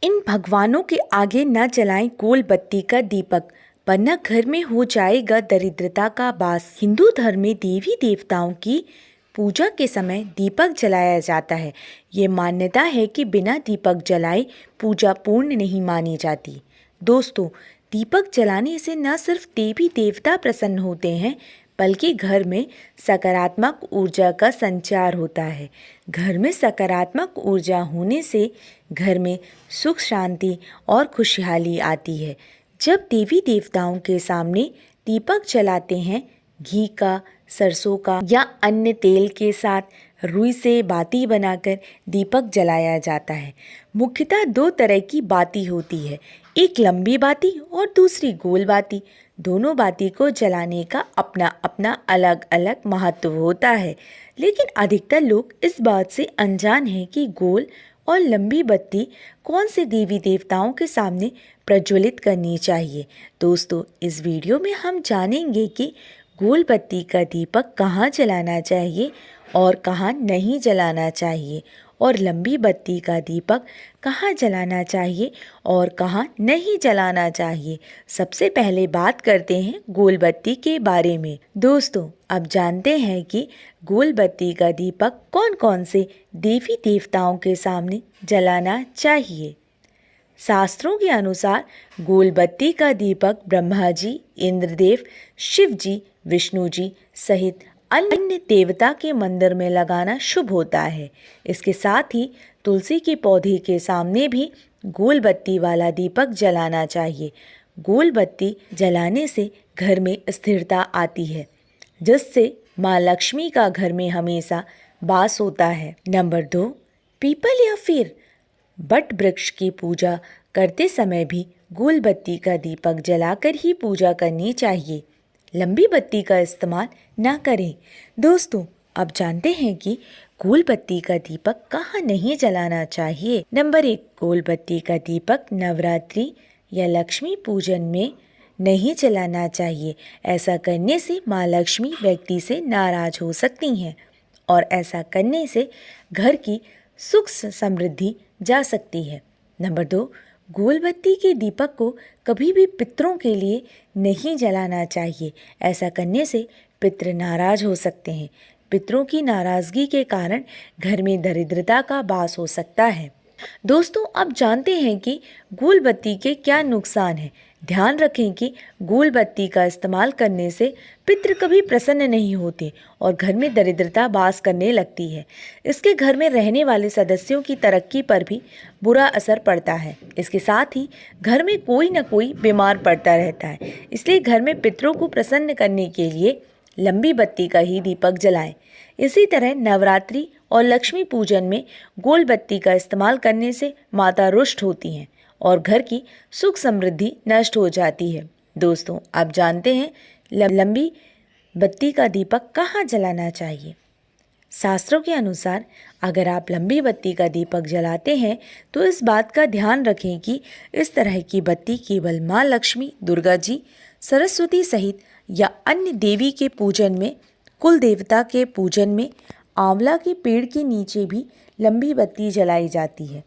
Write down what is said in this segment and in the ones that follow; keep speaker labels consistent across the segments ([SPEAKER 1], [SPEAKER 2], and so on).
[SPEAKER 1] इन भगवानों के आगे न जलाएं गोल बत्ती का दीपक, वरना घर में हो जाएगा दरिद्रता का वास। हिंदू धर्म में देवी देवताओं की पूजा के समय दीपक जलाया जाता है। ये मान्यता है कि बिना दीपक जलाए पूजा पूर्ण नहीं मानी जाती। दोस्तों, दीपक जलाने से न सिर्फ देवी देवता प्रसन्न होते हैं, बल्कि घर में सकारात्मक ऊर्जा का संचार होता है। घर में सकारात्मक ऊर्जा होने से घर में सुख, शांति और खुशहाली आती है। जब देवी देवताओं के सामने दीपक जलाते हैं, घी का, सरसों का या अन्य तेल के साथ रुई से बाती बनाकर दीपक जलाया जाता है। मुख्यतः दो तरह की बाती होती है, एक लंबी बाती और दूसरी गोल बाती। दोनों बाती को जलाने का अपना अपना अलग अलग महत्व होता है, लेकिन अधिकतर लोग इस बात से अनजान हैं कि गोल और लंबी बत्ती कौन से देवी देवताओं के सामने प्रज्वलित करनी चाहिए। दोस्तों, इस वीडियो में हम जानेंगे कि गोल बत्ती का दीपक कहाँ जलाना चाहिए और कहाँ नहीं जलाना चाहिए, और लंबी बत्ती का दीपक कहाँ जलाना चाहिए और कहाँ नहीं जलाना चाहिए। सबसे पहले बात करते हैं गोल बत्ती के बारे में। दोस्तों, अब जानते हैं कि गोल बत्ती का दीपक कौन कौन से देवी देवताओं के सामने जलाना चाहिए। शास्त्रों के अनुसार गोल बत्ती का दीपक ब्रह्मा जी, इंद्रदेव, शिव जी, विष्णु जी सहित अन्य देवता के मंदिर में लगाना शुभ होता है। इसके साथ ही तुलसी के पौधे के सामने भी गोल बत्ती वाला दीपक जलाना चाहिए। गोल बत्ती जलाने से घर में स्थिरता आती है, जिससे माँ लक्ष्मी का घर में हमेशा वास होता है। नंबर 2, पीपल या फिर बट वृक्ष की पूजा करते समय भी गोल बत्ती का दीपक जलाकर ही पूजा करनी चाहिए। लंबी बत्ती का इस्तेमाल ना करें। दोस्तों, अब जानते हैं कि गोल बत्ती का दीपक कहाँ नहीं जलाना चाहिए। नंबर 1, गोल बत्ती का दीपक नवरात्रि या लक्ष्मी पूजन में नहीं जलाना चाहिए। ऐसा करने से माँ लक्ष्मी व्यक्ति से नाराज हो सकती हैं और ऐसा करने से घर की सुख समृद्धि जा सकती है। नंबर 2, गोल बत्ती के दीपक को कभी भी पितरों के लिए नहीं जलाना चाहिए। ऐसा करने से पितृ नाराज हो सकते हैं। पितरों की नाराजगी के कारण घर में दरिद्रता का वास हो सकता है। दोस्तों, अब जानते हैं कि गोल बत्ती के क्या नुकसान हैं। ध्यान रखें कि गोल बत्ती का इस्तेमाल करने से पितृ कभी प्रसन्न नहीं होते और घर में दरिद्रता वास करने लगती है। इसके घर में रहने वाले सदस्यों की तरक्की पर भी बुरा असर पड़ता है। इसके साथ ही घर में कोई न कोई बीमार पड़ता रहता है। इसलिए घर में पितरों को प्रसन्न करने के लिए लंबी बत्ती का ही दीपक जलाएं। इसी तरह नवरात्रि और लक्ष्मी पूजन में गोल बत्ती का इस्तेमाल करने से माता रुष्ट होती हैं और घर की सुख समृद्धि नष्ट हो जाती है। दोस्तों, आप जानते हैं लंबी बत्ती का दीपक कहाँ जलाना चाहिए। शास्त्रों के अनुसार अगर आप लंबी बत्ती का दीपक जलाते हैं तो इस बात का ध्यान रखें कि इस तरह की बत्ती केवल माँ लक्ष्मी, दुर्गा जी, सरस्वती सहित या अन्य देवी के पूजन में, कुल देवता के पूजन में, आंवला के पेड़ के नीचे भी लंबी बत्ती जलाई जाती है।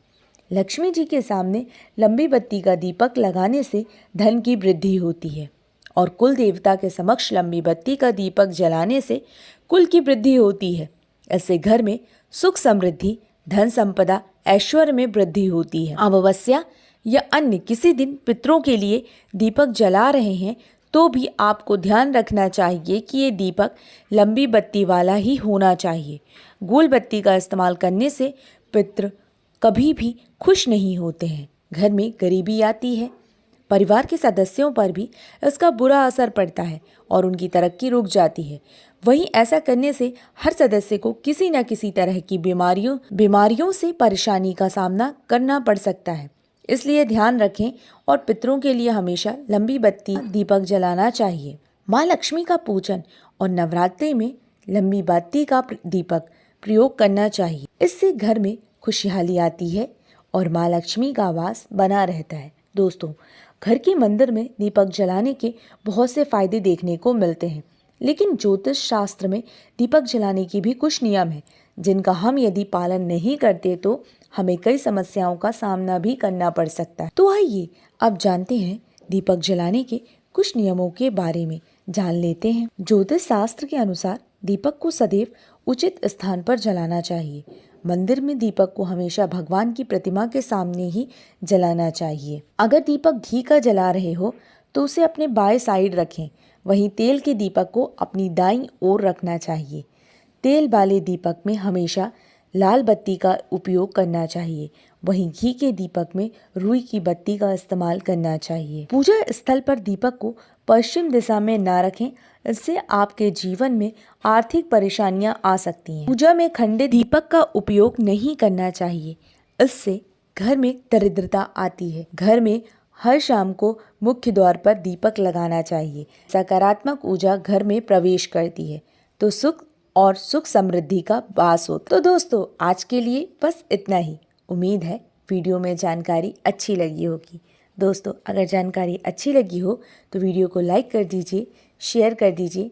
[SPEAKER 1] लक्ष्मी जी के सामने लंबी बत्ती का दीपक लगाने से धन की वृद्धि होती है और कुल देवता के समक्ष लंबी बत्ती का दीपक जलाने से कुल की वृद्धि होती है। इससे घर में सुख समृद्धि, धन संपदा, ऐश्वर्य में वृद्धि होती है। अमावस्या या अन्य किसी दिन पितरों के लिए दीपक जला रहे हैं तो भी आपको ध्यान रखना चाहिए कि ये दीपक लंबी बत्ती वाला ही होना चाहिए। गोल बत्ती का इस्तेमाल करने से पितृ कभी भी खुश नहीं होते हैं। घर में गरीबी आती है, परिवार के सदस्यों पर भी इसका बुरा असर पड़ता है और उनकी तरक्की रुक जाती है। वहीं ऐसा करने से हर सदस्य को किसी न किसी तरह की बीमारियों से परेशानी का सामना करना पड़ सकता है। इसलिए ध्यान रखें और पितरों के लिए हमेशा लंबी बत्ती दीपक जलाना चाहिए। माँ लक्ष्मी का पूजन और नवरात्रि में लंबी बत्ती का दीपक प्रयोग करना चाहिए। इससे घर में खुशहाली आती है और माँ लक्ष्मी का वास बना रहता है। दोस्तों, घर के मंदिर में दीपक जलाने के बहुत से फायदे देखने को मिलते हैं, लेकिन ज्योतिष शास्त्र में दीपक जलाने के भी कुछ नियम हैं जिनका हम यदि पालन नहीं करते तो हमें कई समस्याओं का सामना भी करना पड़ सकता है। तो आइए अब जानते हैं दीपक जलाने के कुछ नियमों के बारे में जान लेते हैं। ज्योतिष शास्त्र के अनुसार दीपक को सदैव उचित स्थान पर जलाना चाहिए। मंदिर में दीपक को हमेशा भगवान की प्रतिमा के सामने ही जलाना चाहिए। अगर दीपक घी का जला रहे हो तो उसे अपने बाएं साइड रखें। वहीं तेल के दीपक को अपनी दाईं ओर रखना चाहिए। तेल वाले दीपक में हमेशा लाल बत्ती का उपयोग करना चाहिए। वहीं घी के दीपक में रुई की बत्ती का इस्तेमाल करना चाहिए। पूजा स्थल पर दीपक को पश्चिम दिशा में न रखें, इससे आपके जीवन में आर्थिक परेशानियां आ सकती हैं। पूजा में खंडित दीपक का उपयोग नहीं करना चाहिए, इससे घर में दरिद्रता आती है। घर में हर शाम को मुख्य द्वार पर दीपक लगाना चाहिए। सकारात्मक ऊर्जा घर में प्रवेश करती है तो सुख समृद्धि का वास हो। तो दोस्तों आज के लिए बस इतना ही। उम्मीद है वीडियो में जानकारी अच्छी लगी होगी। दोस्तों अगर जानकारी अच्छी लगी हो तो वीडियो को लाइक कर दीजिए, शेयर कर दीजिए।